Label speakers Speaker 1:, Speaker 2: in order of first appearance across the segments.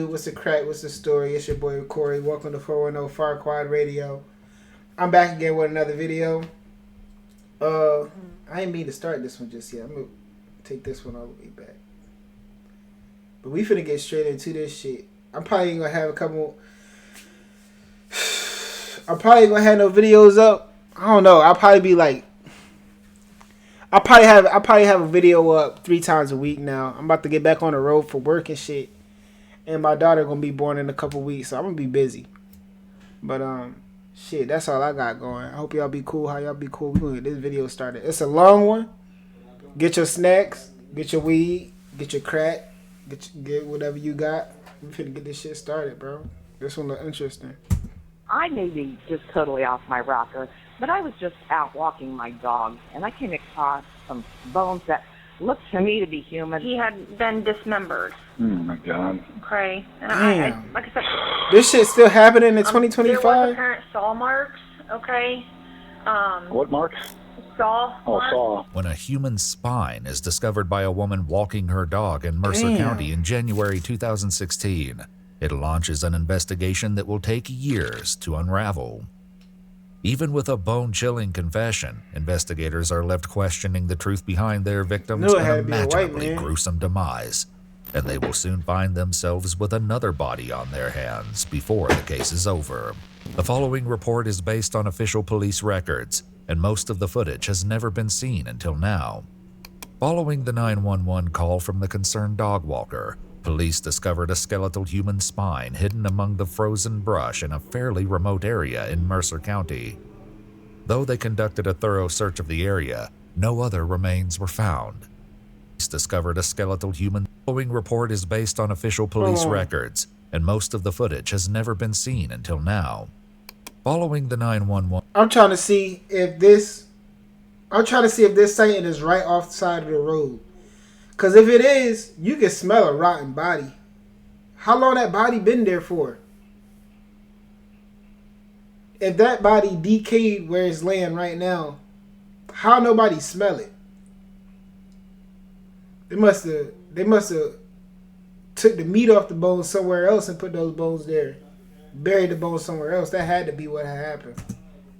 Speaker 1: What's the crack? What's the story? It's your boy Corey. Welcome to 410 Far Quad Radio. I'm back again with another video. I ain't mean to start this one just yet. I'm gonna take this one all the way back. But we finna get straight into this shit. I'm probably gonna have a couple. I'm probably gonna have no videos up. I don't know. I'll probably be like. I'll probably have a video up 3 times a week now. I'm about to get back on the road for work and shit. And my daughter gonna be born in a couple weeks, so I'm gonna be busy. But shit, that's all I got going. I hope y'all be cool. How y'all be cool? We gonna get this video started. It's a long one. Get your snacks, get your weed, get your crack, get whatever you got. We finna get this shit started, bro. This one look interesting.
Speaker 2: I may be just totally off my rocker, but I was just out walking my dog, and I came across some bones that looked to me to be human.
Speaker 3: He had been dismembered.
Speaker 4: Oh my God.
Speaker 3: Okay. And
Speaker 1: Damn.
Speaker 3: like I said,
Speaker 1: This shit still happening in
Speaker 3: there was
Speaker 1: 2025?
Speaker 3: apparent saw marks. Okay.
Speaker 4: What marks?
Speaker 3: Saw.
Speaker 4: Oh,
Speaker 3: marks.
Speaker 4: saw.
Speaker 5: When a human spine is discovered by a woman walking her dog in Mercer County in January 2016, it launches an investigation that will take years to unravel. Even with a bone-chilling confession, investigators are left questioning the truth behind their victim's unimaginably gruesome demise, and they will soon find themselves with another body on their hands before the case is over. The following report is based on official police records, and most of the footage has never been seen until now. Following the 911 call from the concerned dog walker, police discovered a skeletal human spine hidden among the frozen brush in a fairly remote area in Mercer County. Though they conducted a thorough search of the area, no other remains were found. Police discovered a skeletal human. The following report is based on official police records, and most of the footage has never been seen until now. Following the 911,
Speaker 1: I'm trying to see if this sighting is right off the side of the road. Cause if it is, you can smell a rotten body. How long that body been there for? If that body decayed where it's laying right now, how nobody smell it? They must have took the meat off the bones somewhere else and put those bones there. Buried the bones somewhere else. That had to be what had happened.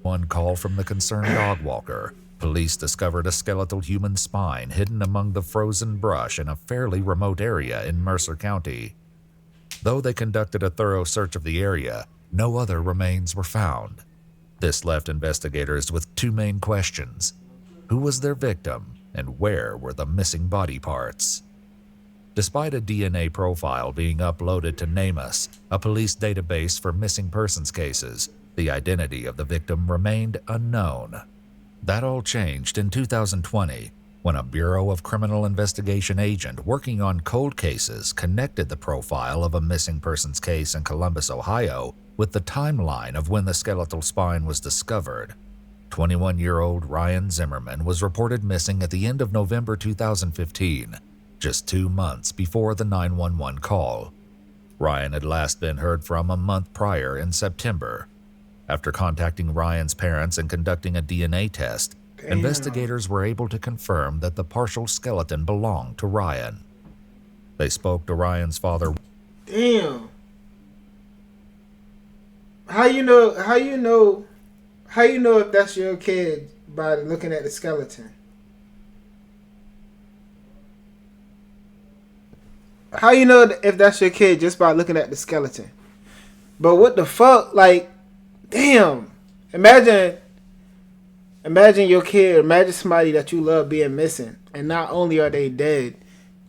Speaker 5: one call from the concerned dog walker, police discovered a skeletal human spine hidden among the frozen brush in a fairly remote area in Mercer County. Though they conducted a thorough search of the area, no other remains were found. This left investigators with 2 main questions. Who was their victim, and where were the missing body parts? Despite a DNA profile being uploaded to NamUs, a police database for missing persons cases, the identity of the victim remained unknown. That all changed in 2020 when a Bureau of Criminal Investigation agent working on cold cases connected the profile of a missing persons case in Columbus, Ohio, with the timeline of when the skeletal spine was discovered. 21-year-old Ryan Zimmerman was reported missing at the end of November 2015, just 2 months before the 911 call. Ryan had last been heard from a month prior in September. After contacting Ryan's parents and conducting a DNA test, investigators were able to confirm that the partial skeleton belonged to Ryan. They spoke to Ryan's father.
Speaker 1: Damn. How you know if that's your kid by looking at the skeleton? How you know if that's your kid just by looking at the skeleton? But what the fuck? Like, damn. Imagine your kid, imagine somebody that you love being missing. And not only are they dead,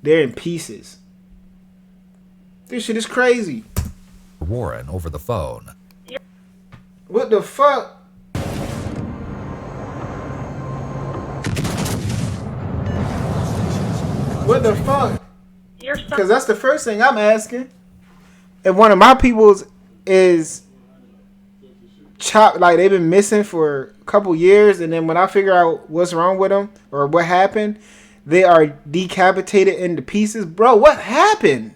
Speaker 1: they're in pieces. This shit is crazy.
Speaker 5: Warren over the phone.
Speaker 1: What the fuck? What the fuck? Because that's the first thing I'm asking. If one of my peoples is chopped, like they've been missing for a couple years, and then when I figure out what's wrong with them or what happened, they are decapitated into pieces. Bro, what happened?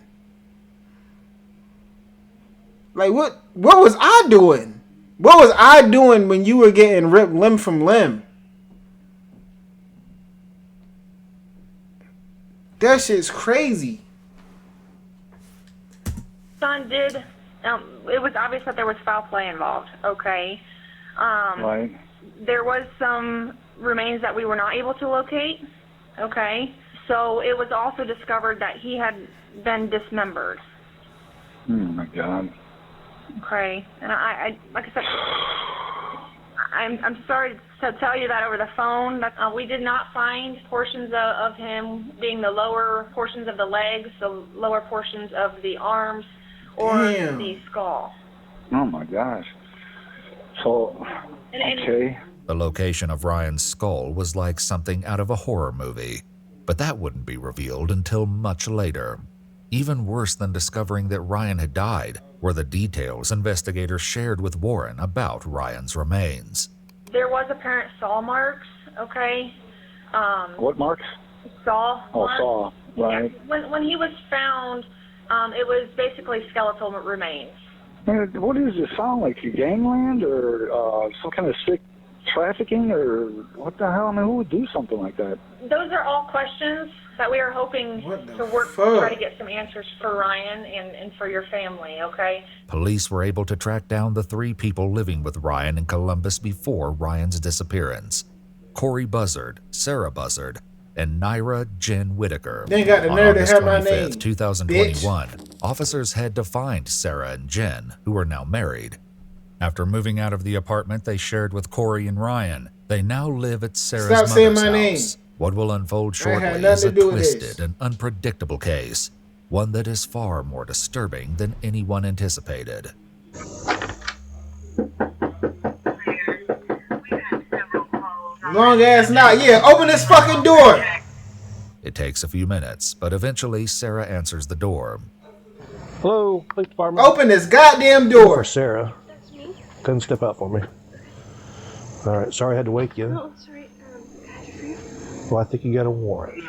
Speaker 1: Like, what was I doing? What was I doing when you were getting ripped limb from limb? That shit's crazy.
Speaker 3: son did, it was obvious that there was foul play involved, okay?
Speaker 4: Right.
Speaker 3: There was some remains that we were not able to locate, okay? So it was also discovered that he had been dismembered.
Speaker 4: Oh my God.
Speaker 3: Okay, and I like I said, I'm sorry to tell you that over the phone. But, we did not find portions of him being the lower portions of the legs, the lower portions of the arms, or
Speaker 1: Damn.
Speaker 3: the skull.
Speaker 4: Oh my gosh. So, okay.
Speaker 5: The location of Ryan's skull was like something out of a horror movie, but that wouldn't be revealed until much later. Even worse than discovering that Ryan had died were the details investigators shared with Warren about Ryan's remains.
Speaker 3: There was apparent saw marks, okay?
Speaker 4: What marks?
Speaker 3: Saw
Speaker 4: Oh,
Speaker 3: marks.
Speaker 4: saw. Right.
Speaker 3: Yeah. When he was found, it was basically skeletal remains.
Speaker 4: Man, what does it sound like? Gangland or some kind of sick trafficking or what the hell? I mean, who would do something like that?
Speaker 3: Those are all questions that we are hoping to work to try to get some answers for Ryan and for your family, okay?
Speaker 5: Police were able to track down the 3 people living with Ryan in Columbus before Ryan's disappearance: Corey Buzzard, Sarah Buzzard, and Naira Jen Whitaker.
Speaker 1: They got the
Speaker 5: On
Speaker 1: nerve to
Speaker 5: August
Speaker 1: have my
Speaker 5: 25th,
Speaker 1: name,
Speaker 5: 2021, officers had to find Sarah and Jen, who are now married. After moving out of the apartment they shared with Corey and Ryan, they now live at Sarah's
Speaker 1: Stop saying
Speaker 5: mother's
Speaker 1: my name.
Speaker 5: house. What will unfold
Speaker 1: I had
Speaker 5: shortly
Speaker 1: nothing
Speaker 5: is a
Speaker 1: to do with this.
Speaker 5: twisted and unpredictable case, one that is far more disturbing than anyone anticipated.
Speaker 1: Long ass night. Yeah, open this fucking door.
Speaker 5: It takes a few minutes, but eventually Sarah answers the door.
Speaker 6: Hello, police department.
Speaker 1: Open this goddamn
Speaker 6: For
Speaker 1: door.
Speaker 6: Sarah. Couldn't step out for me. All right, sorry I had to wake you.
Speaker 7: Oh, sorry. Can I do for you?
Speaker 6: Well, I think you got a warrant.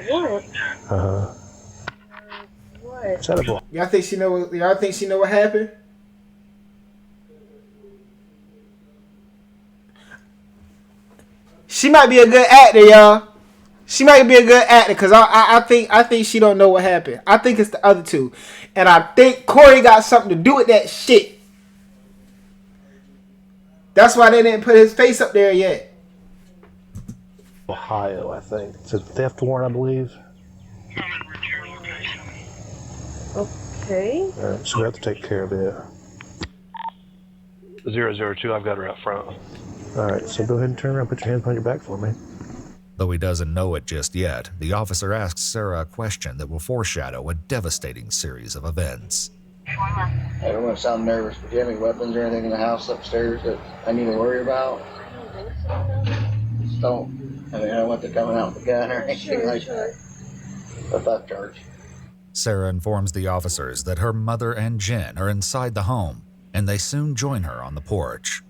Speaker 7: What?
Speaker 6: Uh-huh.
Speaker 7: What?
Speaker 6: Set up.
Speaker 1: Y'all think she know? Y'all think she know what happened? She might be a good actor, y'all. She might be a good actor because I think she don't know what happened. I think it's the other two, and I think Corey got something to do with that shit. That's why they didn't put his face up there yet.
Speaker 6: Ohio, I think. It's a theft warrant, I believe.
Speaker 7: Okay.
Speaker 6: All right, so we have to take care of it. 002, I've got her out front. All right, so go ahead and turn around, put your hands behind your back for me.
Speaker 5: Though he doesn't know it just yet, the officer asks Sarah a question that will foreshadow a devastating series of events.
Speaker 8: I don't want to sound nervous, but do you have any weapons or anything in the house upstairs that I need to worry about? Just don't. I mean, I don't want them coming out with a gun or anything like that. A theft charge.
Speaker 5: Sarah informs the officers that her mother and Jen are inside the home, and they soon join her on the porch.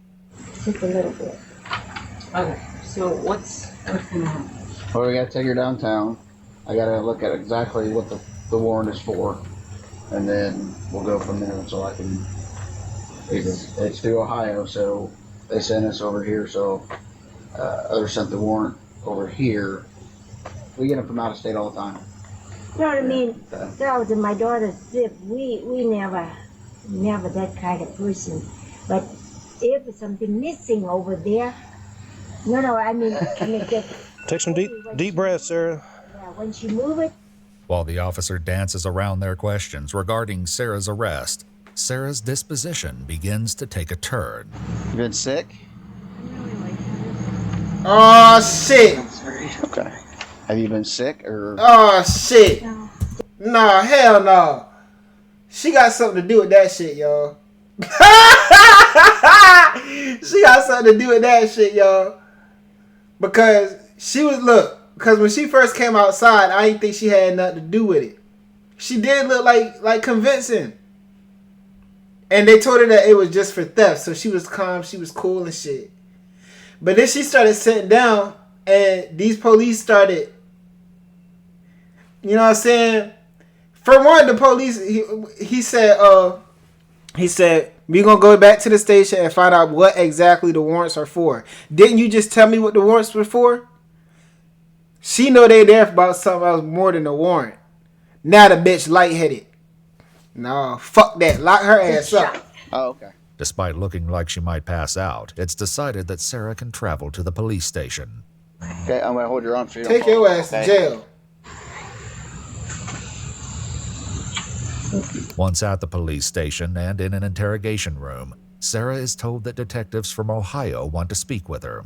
Speaker 7: Just a little bit. Okay. So what's going on?
Speaker 8: Well, we got to take her downtown. I got to look at exactly what the warrant is for, and then we'll go from there. So I can. It's through Ohio, so they sent us over here. So others sent the warrant over here. We get them from out of state all the time.
Speaker 9: You know what I mean? Girls and my daughter, we never that kind of person. But if there's something missing over there, I mean just
Speaker 6: Take some deep breaths, Sarah.
Speaker 9: Yeah, when she move it.
Speaker 5: While the officer dances around their questions regarding Sarah's arrest, Sarah's disposition begins to take a turn.
Speaker 8: You been sick?
Speaker 1: Oh shit!
Speaker 8: Okay. Have you been sick or?
Speaker 1: Oh shit! Nah, hell no. She got something to do with that shit, y'all. She got something to do with that shit, y'all. Because because when she first came outside, I didn't think she had nothing to do with it. She did look like convincing. And they told her that it was just for theft, so she was calm, she was cool and shit. But then she started sitting down, and these police started, you know what I'm saying? For one, the police, he said, we're going to go back to the station and find out what exactly the warrants are for. Didn't you just tell me what the warrants were for? She know they there about something else more than a warrant. Now the bitch lightheaded. No, fuck that. Lock her ass up.
Speaker 8: Oh, okay.
Speaker 5: Despite looking like she might pass out, it's decided that Sarah can travel to the police station.
Speaker 8: Okay, I'm gonna hold your arm so you don't
Speaker 1: Take
Speaker 8: fall.
Speaker 1: your ass to jail.
Speaker 5: Once at the police station and in an interrogation room, Sarah is told that detectives from Ohio want to speak with her.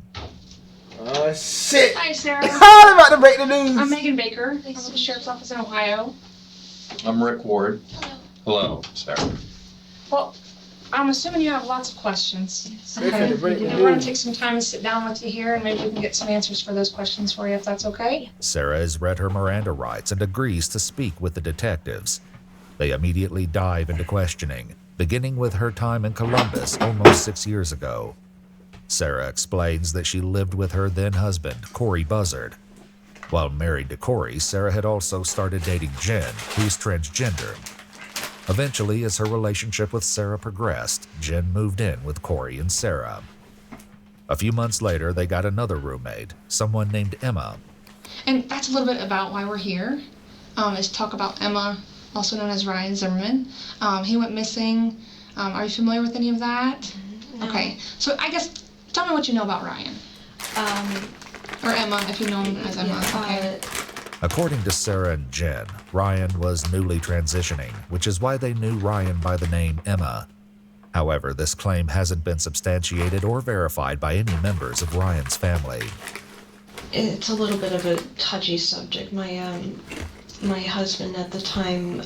Speaker 1: Oh, shit.
Speaker 7: Hi, Sarah.
Speaker 1: I'm about to break the news.
Speaker 7: I'm Megan Baker. I'm with the Sheriff's Office in Ohio.
Speaker 10: I'm Rick Ward. Hello, Sarah.
Speaker 7: Well, I'm assuming you have lots of questions.
Speaker 1: They finna break the
Speaker 7: I want
Speaker 1: news.
Speaker 7: to take some time to sit down with you here, and maybe we can get some answers for those questions for you, if that's okay.
Speaker 5: Sarah has read her Miranda rights and agrees to speak with the detectives. They immediately dive into questioning, beginning with her time in Columbus almost 6 years ago. Sarah explains that she lived with her then-husband, Corey Buzzard. While married to Corey, Sarah had also started dating Jen, who's transgender. Eventually, as her relationship with Sarah progressed, Jen moved in with Corey and Sarah. A few months later, they got another roommate, someone named Emma.
Speaker 7: And that's a little bit about why we're here, is to talk about Emma, also known as Ryan Zimmerman. He went missing. Are you familiar with any of that?
Speaker 11: No.
Speaker 7: Okay, so I guess, tell me what you know about Ryan. Or Emma, if you know him as Emma. Okay.
Speaker 5: According to Sarah and Jen, Ryan was newly transitioning, which is why they knew Ryan by the name Emma. However, this claim hasn't been substantiated or verified by any members of Ryan's family.
Speaker 11: It's a little bit of a touchy subject. My husband at the time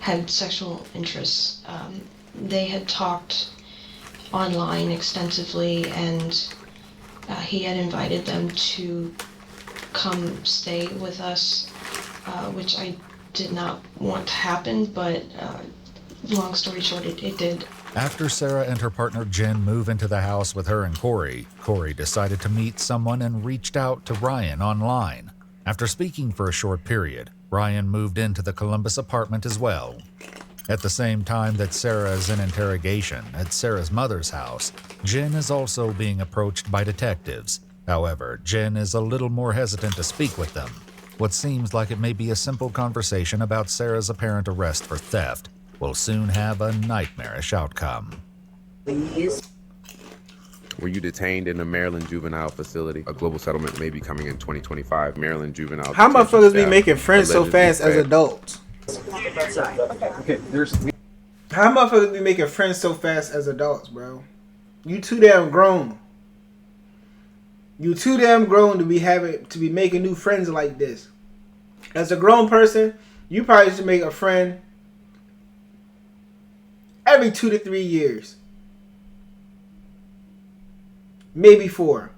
Speaker 11: had sexual interests. They had talked online extensively, and he had invited them to come stay with us, which I did not want to happen, but long story short, it did.
Speaker 5: After Sarah and her partner Jen move into the house with her and Corey, Corey decided to meet someone and reached out to Ryan online. After speaking for a short period, Ryan moved into the Columbus apartment as well. At the same time that Sarah is in interrogation at Sarah's mother's house, Jen is also being approached by detectives. However, Jen is a little more hesitant to speak with them. What seems like it may be a simple conversation about Sarah's apparent arrest for theft will soon have a nightmarish outcome.
Speaker 12: Were you detained in a Maryland juvenile facility? A global settlement may be coming in 2025. Maryland juvenile.
Speaker 1: How motherfuckers be
Speaker 12: staff
Speaker 1: making friends so
Speaker 12: allegedly
Speaker 1: fast as
Speaker 12: fed-
Speaker 1: adults?
Speaker 13: Okay,
Speaker 1: How motherfuckers be making friends so fast as adults, bro? You too damn grown. You too damn grown to be making new friends like this. As a grown person, you probably should make a friend every 2 to 3 years. Maybe 4.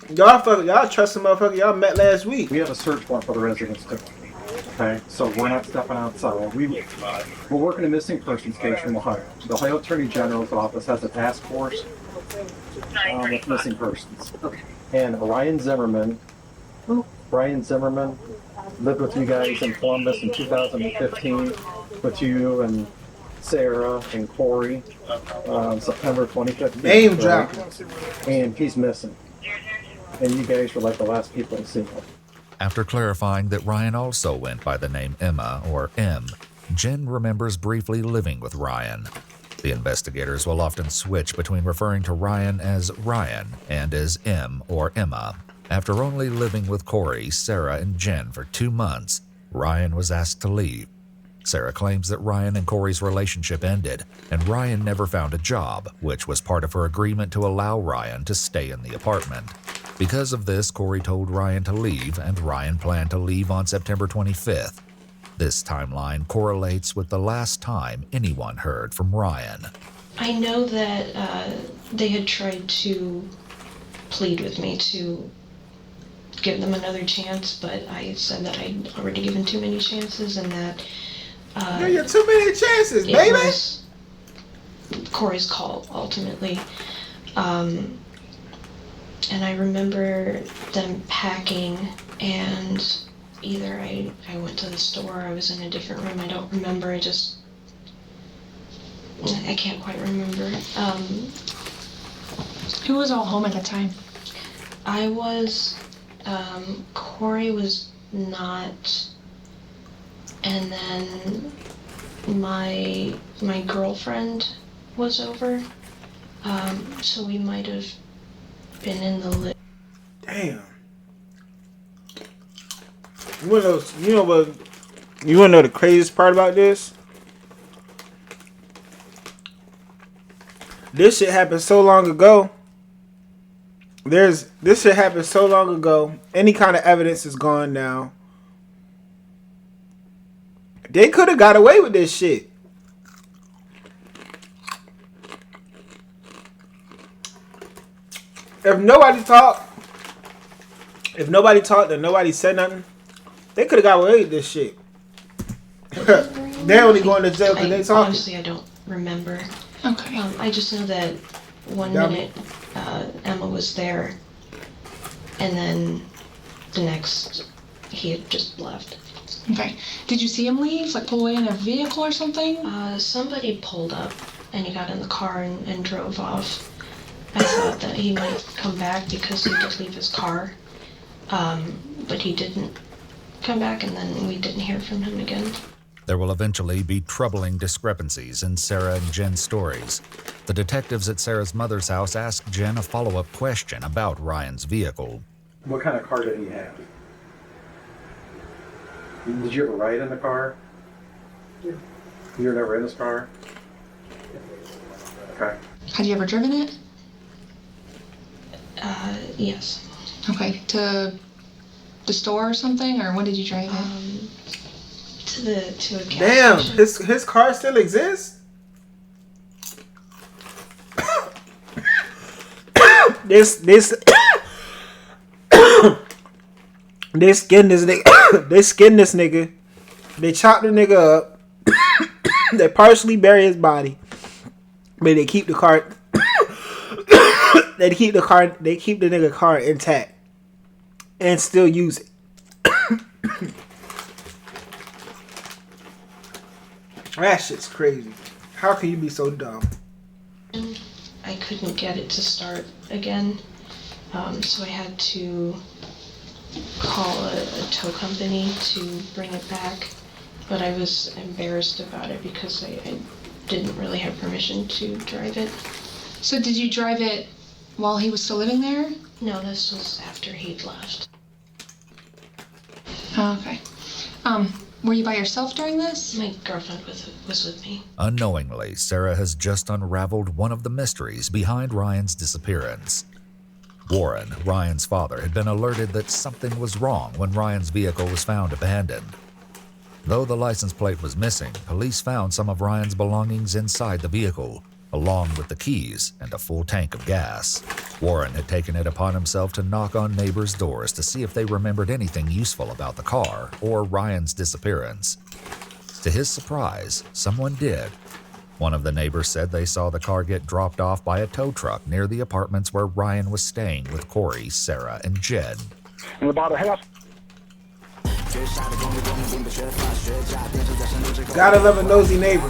Speaker 1: Y'all trust a motherfucker y'all met last week.
Speaker 13: we have a search warrant for the residence too. Okay, so we're not stepping outside. We're working a missing persons case from Ohio. The Ohio Attorney General's office has a task force with missing persons. Okay. And Ryan Zimmerman lived with you guys in Columbus in 2015 with you and Sarah and Corey, September 2015.
Speaker 1: Name
Speaker 13: right?
Speaker 1: drop.
Speaker 13: And he's missing. And you guys were like the last people to see him.
Speaker 5: After clarifying that Ryan also went by the name Emma, or M, Jen remembers briefly living with Ryan. The investigators will often switch between referring to Ryan as Ryan and as M or Emma. After only living with Corey, Sarah, and Jen for 2 months, Ryan was asked to leave. Sarah claims that Ryan and Corey's relationship ended, and Ryan never found a job, which was part of her agreement to allow Ryan to stay in the apartment. Because of this, Corey told Ryan to leave, and Ryan planned to leave on September 25th. This timeline correlates with the last time anyone heard from Ryan.
Speaker 11: I know that they had tried to plead with me to give them another chance, but I said that I'd already given too many chances and that
Speaker 1: You got too many chances,
Speaker 11: it
Speaker 1: baby.
Speaker 11: was Corey's call ultimately. And I remember them packing, and either I went to the store, I was in a different room, I don't remember, I can't quite remember.
Speaker 7: Who was all home at the time?
Speaker 11: I was, Corey was not and then my girlfriend was over, so we might have been in the lift.
Speaker 1: Damn. You wanna know the craziest part about this? This shit happened so long ago. This shit happened so long ago. Any kind of evidence is gone now. They could have got away with this shit. If nobody talked and nobody said nothing, they could have got away with this shit. They're only going to jail because they talking.
Speaker 11: Honestly, I don't remember.
Speaker 7: Okay.
Speaker 11: I just know that one minute Emma was there, and then the next he had just left.
Speaker 7: Okay. Did you see him leave? Like pull away in a vehicle or something?
Speaker 11: Somebody pulled up, and he got in the car and drove off. I thought that he might come back because he did leave his car, but he didn't come back, and then we didn't hear from him again.
Speaker 5: There will eventually be troubling discrepancies in Sarah and Jen's stories. The detectives at Sarah's mother's house asked Jen a follow-up question about Ryan's vehicle.
Speaker 13: What kind of car did he have? Did you ever ride in the car? Yeah. You were never in his car? Okay.
Speaker 7: Had you ever driven it?
Speaker 11: Yes.
Speaker 7: Okay. To the store or something, or when did you drive it?
Speaker 11: To a gas
Speaker 1: Damn,
Speaker 11: station.
Speaker 1: his car still exists? This they skinned this nigga. They skinned this nigga. They chopped the nigga up. They partially bury his body. But they keep the car They keep the nigga car intact and still use it. That shit's crazy. How can you be so dumb?
Speaker 11: I couldn't get it to start again, so I had to call a tow company to bring it back, but I was embarrassed about it because I didn't really have permission to drive it.
Speaker 7: So did you drive it while he was still living there?
Speaker 11: No, this was after he'd left.
Speaker 7: Oh, okay. Were you by yourself during this?
Speaker 11: My girlfriend was with me.
Speaker 5: Unknowingly, Sarah has just unraveled one of the mysteries behind Ryan's disappearance. Warren, Ryan's father, had been alerted that something was wrong when Ryan's vehicle was found abandoned. Though the license plate was missing, police found some of Ryan's belongings inside the vehicle, along with the keys and a full tank of gas. Warren had taken it upon himself to knock on neighbors' doors to see if they remembered anything useful about the car or Ryan's disappearance. To his surprise, someone did. One of the neighbors said they saw the car get dropped off by a tow truck near the apartments where Ryan was staying with Corey, Sarah, and Jed.
Speaker 4: In about a half.
Speaker 1: Gotta love a nosy neighbor.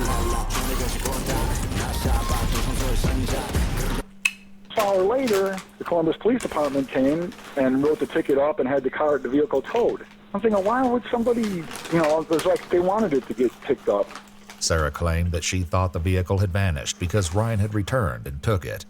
Speaker 4: An hour later, the Columbus Police Department came and wrote the ticket up and had the vehicle towed. I'm thinking, why would somebody, it was like they wanted it to get picked up.
Speaker 5: Sarah claimed that she thought the vehicle had vanished because Ryan had returned and took it.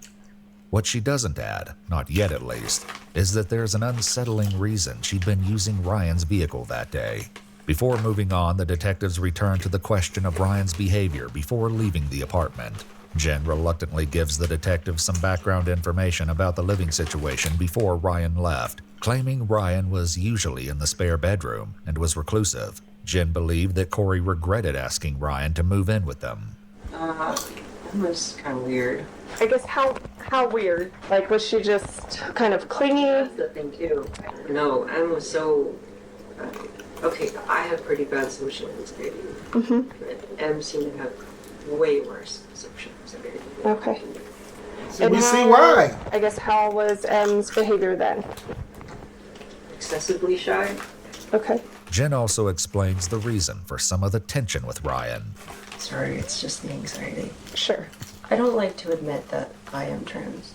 Speaker 5: What she doesn't add, not yet at least, is that there's an unsettling reason she'd been using Ryan's vehicle that day. Before moving on, the detectives returned to the question of Ryan's behavior before leaving the apartment. Jen reluctantly gives the detectives some background information about the living situation before Ryan left, claiming Ryan was usually in the spare bedroom and was reclusive. Jen believed that Corey regretted asking Ryan to move in with them.
Speaker 14: It was kind of weird. I guess how weird? Like, was she just kind of clingy?
Speaker 15: That's the thing too. No, Em was so. Okay, I have pretty bad social anxiety. But Em seemed to have way worse social anxiety.
Speaker 14: Okay.
Speaker 1: So we see why.
Speaker 14: I guess how was M's behavior then?
Speaker 15: Excessively shy.
Speaker 14: Okay.
Speaker 5: Jen also explains the reason for some of the tension with Ryan.
Speaker 15: Sorry, it's just the anxiety.
Speaker 14: Sure.
Speaker 15: I don't like to admit that I am trans,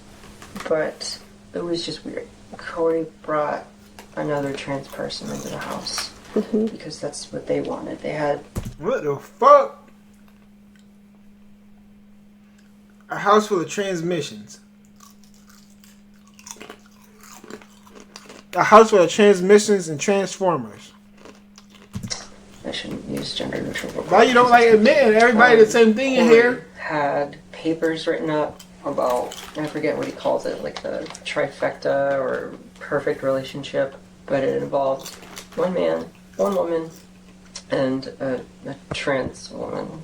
Speaker 15: but it was just weird. Corey brought another trans person into the house. because that's what they wanted. They had.
Speaker 1: What the fuck? A house full of transmissions. A house full of transmissions and transformers.
Speaker 15: I shouldn't use gender neutral.
Speaker 1: Why you don't like admitting everybody the same thing in here?
Speaker 15: Had papers written up about, I forget what he calls it, like the trifecta or perfect relationship, but it involved one man, one woman, and a trans woman.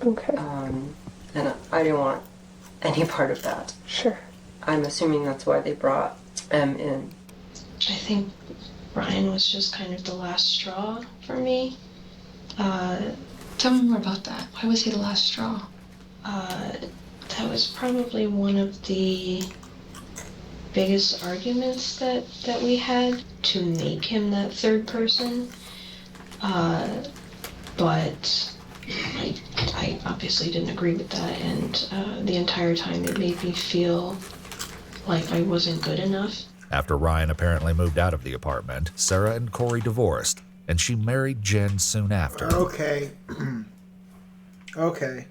Speaker 14: Okay.
Speaker 15: And I didn't want any part of that.
Speaker 14: Sure.
Speaker 15: I'm assuming that's why they brought M in.
Speaker 11: I think Ryan was just kind of the last straw for me.
Speaker 7: Tell me more about that. Why was he the last straw?
Speaker 11: That was probably one of the biggest arguments that we had, to make him that third person. But I obviously didn't agree with that, and the entire time it made me feel like I wasn't good enough.
Speaker 5: After Ryan apparently moved out of the apartment, Sarah and Corey divorced, and she married Jen soon after.
Speaker 1: Okay. Okay.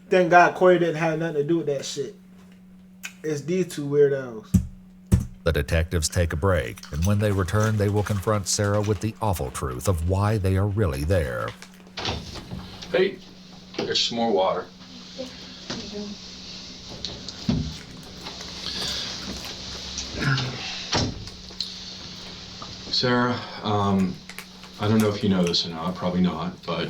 Speaker 1: Thank God Corey didn't have nothing to do with that shit. It's these two weirdos.
Speaker 5: The detectives take a break, and when they return, they will confront Sarah with the awful truth of why they are really there.
Speaker 10: Hey, there's some more water. Sarah, I don't know if you know this or not, probably not, but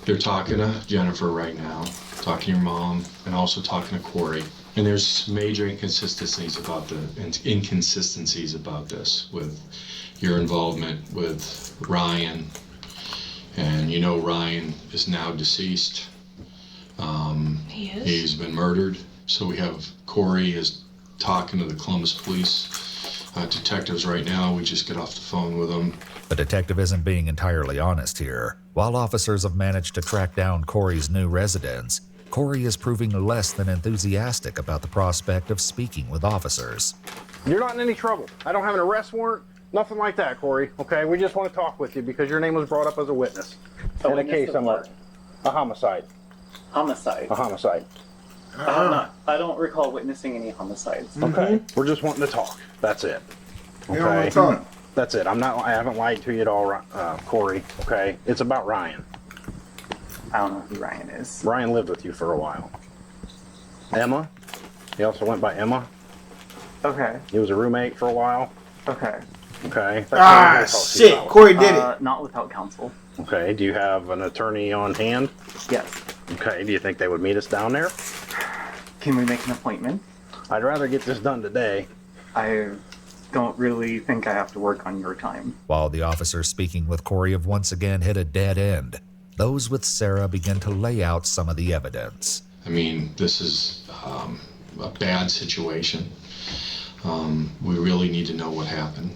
Speaker 10: you're talking to Jennifer right now, talking to your mom, and also talking to Corey. And there's major inconsistencies about this with your involvement with Ryan. And you know Ryan is now deceased.
Speaker 11: He is?
Speaker 10: He's been murdered. So we have Corey is talking to the Columbus police detectives right now. We just get off the phone with them.
Speaker 5: The detective isn't being entirely honest here. While officers have managed to track down Corey's new residence, Corey is proving less than enthusiastic about the prospect of speaking with officers.
Speaker 16: You're not in any trouble. I don't have an arrest warrant, nothing like that, Corey. Okay, we just want to talk with you because your name was brought up as a witness. In a case I'm a homicide.
Speaker 17: Homicide?
Speaker 16: A homicide.
Speaker 17: I don't recall witnessing any homicides.
Speaker 16: Okay, we're just wanting to talk. That's it.
Speaker 1: You don't want to talk.
Speaker 16: That's it. I haven't lied to you at all, Corey. Okay, it's about Ryan.
Speaker 17: I don't know who Ryan is.
Speaker 16: Ryan lived with you for a while. Emma. He also went by Emma.
Speaker 17: Okay.
Speaker 16: He was a roommate for a while.
Speaker 17: Okay.
Speaker 16: Okay.
Speaker 1: Shit. Corey did it.
Speaker 17: Not without counsel.
Speaker 16: Okay. Do you have an attorney on hand?
Speaker 17: Yes.
Speaker 16: Okay. Do you think they would meet us down there?
Speaker 17: Can we make an appointment?
Speaker 16: I'd rather get this done today.
Speaker 17: I don't really think I have to work on your time.
Speaker 5: While the officers speaking with Corey have once again hit a dead end, those with Sarah begin to lay out some of the evidence.
Speaker 10: I mean, this is a bad situation. We really need to know what happened.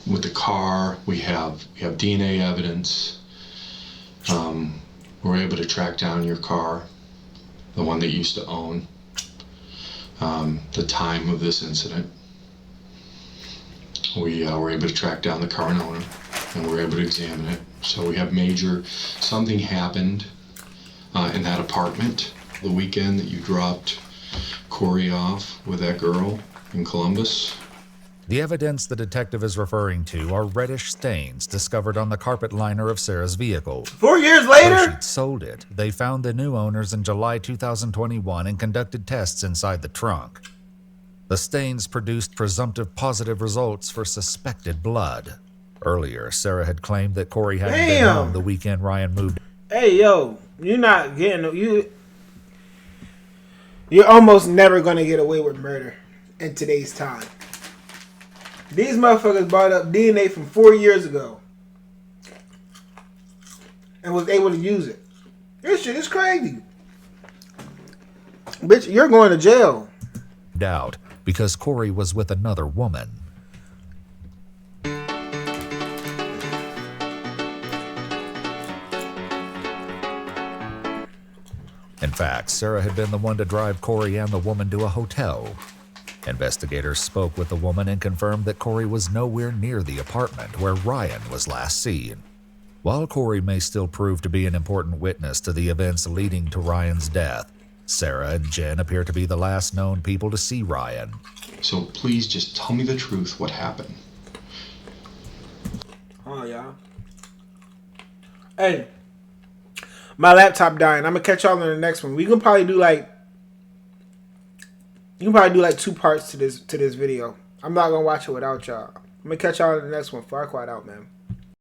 Speaker 10: With the car, we have DNA evidence. We're able to track down your car, the one that you used to own, the time of this incident. We were able to track down the current owner, and we're able to examine it. So we have something happened in that apartment the weekend that you dropped Corey off with that girl in Columbus.
Speaker 5: The evidence the detective is referring to are reddish stains discovered on the carpet liner of Sarah's vehicle.
Speaker 1: 4 years later?
Speaker 5: Though she'd sold it, they found the new owners in July 2021 and conducted tests inside the trunk. The stains produced presumptive positive results for suspected blood. Earlier, Sarah had claimed that Corey hadn't been home the weekend Ryan moved.
Speaker 1: Hey, yo, you're not getting... You're almost never going to get away with murder in today's time. These motherfuckers brought up DNA from 4 years ago and was able to use it. This shit is crazy. Bitch, you're going to jail.
Speaker 5: Doubt, because Corey was with another woman. In fact, Sarah had been the one to drive Corey and the woman to a hotel. Investigators spoke with the woman and confirmed that Corey was nowhere near the apartment where Ryan was last seen. While Corey may still prove to be an important witness to the events leading to Ryan's death, Sarah and Jen appear to be the last known people to see Ryan.
Speaker 10: So please just tell me the truth, what happened.
Speaker 1: Oh, y'all. Hey, my laptop dying. I'm gonna catch y'all in the next one. We can probably do like 2 parts to this video. I'm not gonna watch it without y'all. I'm gonna catch y'all in the next one. Far quiet out, man.